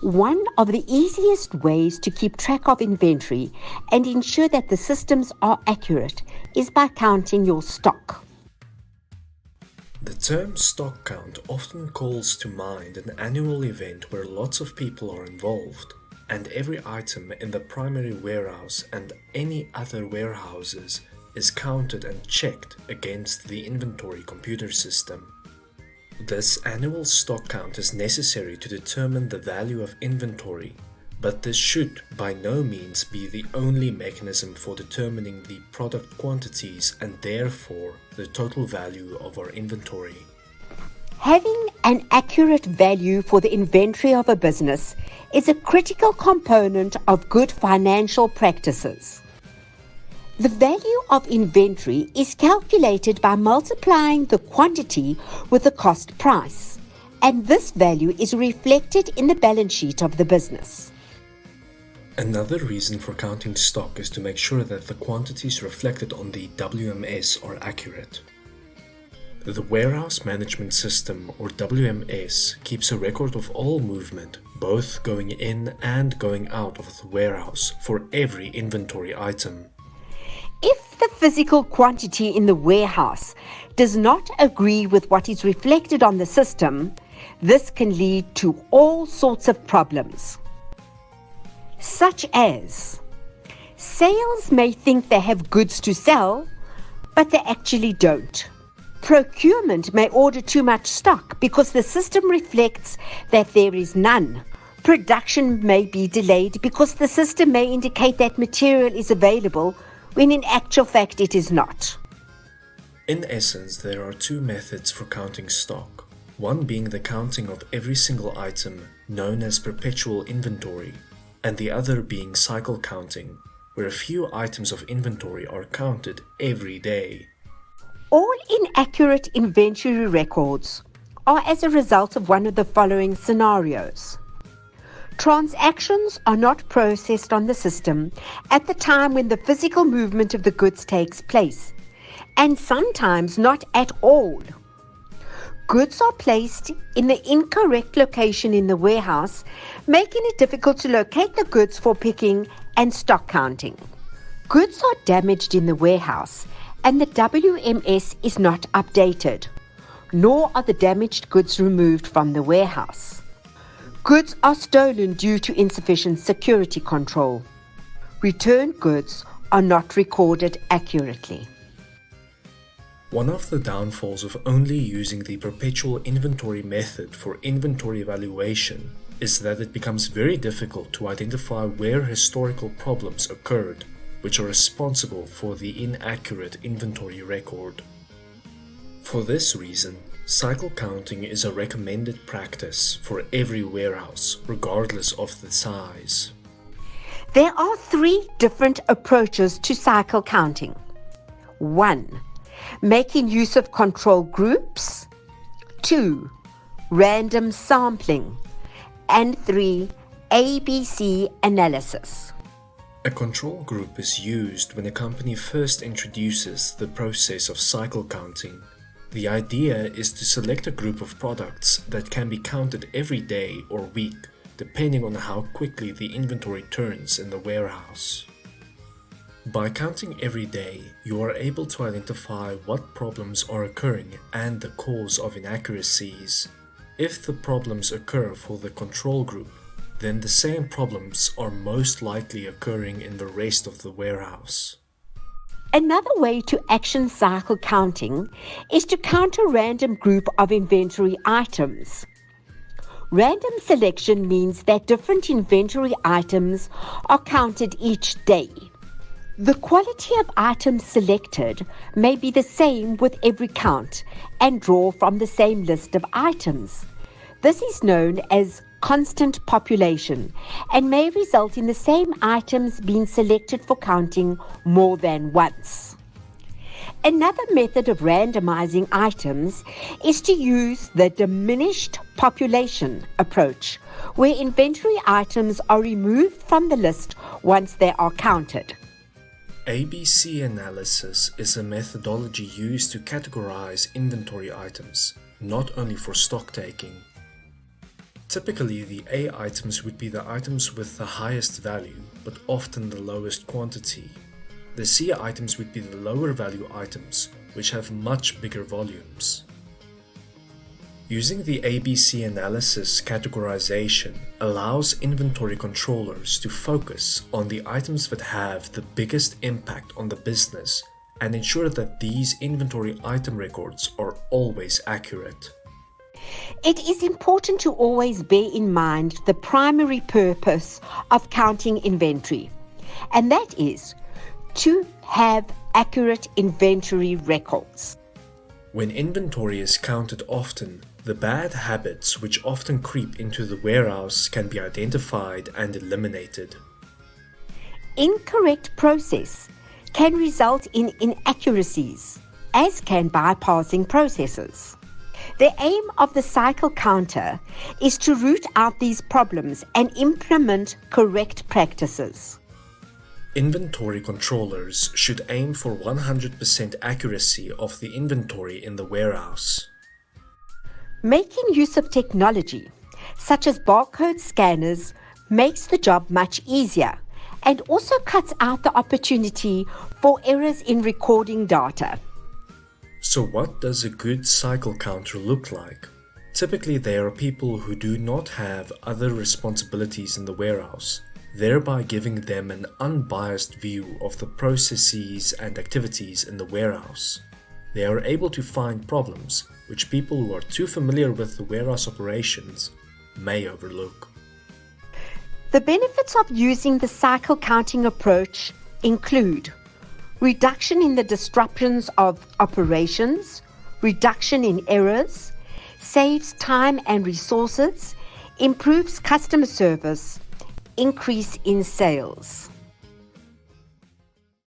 One of the easiest ways to keep track of inventory and ensure that the systems are accurate is by counting your stock. The term stock count often calls to mind an annual event where lots of people are involved, and every item in the primary warehouse and any other warehouses is counted and checked against the inventory computer system. This annual stock count is necessary to determine the value of inventory, but this should by no means be the only mechanism for determining the product quantities and therefore the total value of our inventory. Having an accurate value for the inventory of a business is a critical component of good financial practices. The value of inventory is calculated by multiplying the quantity with the cost price, and this value is reflected in the balance sheet of the business. Another reason for counting stock is to make sure that the quantities reflected on the WMS are accurate. The Warehouse Management System, or WMS, keeps a record of all movement, both going in and going out of the warehouse, for every inventory item. If the physical quantity in the warehouse does not agree with what is reflected on the system, this can lead to all sorts of problems, such as sales may think they have goods to sell, but they actually don't. Procurement may order too much stock because the system reflects that there is none. Production may be delayed because the system may indicate that material is available when in actual fact it is not. In essence, there are two methods for counting stock, one being the counting of every single item, known as perpetual inventory, and the other being cycle counting, where a few items of inventory are counted every day. All inaccurate inventory records are as a result of one of the following scenarios. Transactions are not processed on the system at the time when the physical movement of the goods takes place, and sometimes not at all. Goods are placed in the incorrect location in the warehouse, making it difficult to locate the goods for picking and stock counting. Goods are damaged in the warehouse, and the WMS is not updated, nor are the damaged goods removed from the warehouse. Goods are stolen due to insufficient security control. Returned goods are not recorded accurately. One of the downfalls of only using the perpetual inventory method for inventory evaluation is that it becomes very difficult to identify where historical problems occurred, which are responsible for the inaccurate inventory record. For this reason, cycle counting is a recommended practice for every warehouse, regardless of the size. There are 3 different approaches to cycle counting. 1. Making use of control groups. 2. Random sampling. And 3. ABC analysis. A control group is used when a company first introduces the process of cycle counting. The idea is to select a group of products that can be counted every day or week, depending on how quickly the inventory turns in the warehouse. By counting every day, you are able to identify what problems are occurring and the cause of inaccuracies. If the problems occur for the control group, then the same problems are most likely occurring in the rest of the warehouse. Another way to action cycle counting is to count a random group of inventory items. Random selection means that different inventory items are counted each day. The quality of items selected may be the same with every count and draw from the same list of items. This is known as constant population and may result in the same items being selected for counting more than once. Another method of randomizing items is to use the diminished population approach, where inventory items are removed from the list once they are counted. ABC analysis is a methodology used to categorize inventory items, not only for stock taking. Typically, the A items would be the items with the highest value, but often the lowest quantity. The C items would be the lower value items, which have much bigger volumes. Using the ABC analysis categorization allows inventory controllers to focus on the items that have the biggest impact on the business and ensure that these inventory item records are always accurate. It is important to always bear in mind the primary purpose of counting inventory, and that is to have accurate inventory records. When inventory is counted often, the bad habits which often creep into the warehouse can be identified and eliminated. Incorrect process can result in inaccuracies, as can bypassing processes. The aim of the cycle counter is to root out these problems and implement correct practices. Inventory controllers should aim for 100% accuracy of the inventory in the warehouse. Making use of technology, such as barcode scanners, makes the job much easier and also cuts out the opportunity for errors in recording data. So what does a good cycle counter look like? Typically, they are people who do not have other responsibilities in the warehouse, thereby giving them an unbiased view of the processes and activities in the warehouse. They are able to find problems which people who are too familiar with the warehouse operations may overlook. The benefits of using the cycle counting approach include reduction in the disruptions of operations, reduction in errors, saves time and resources, improves customer service, increase in sales.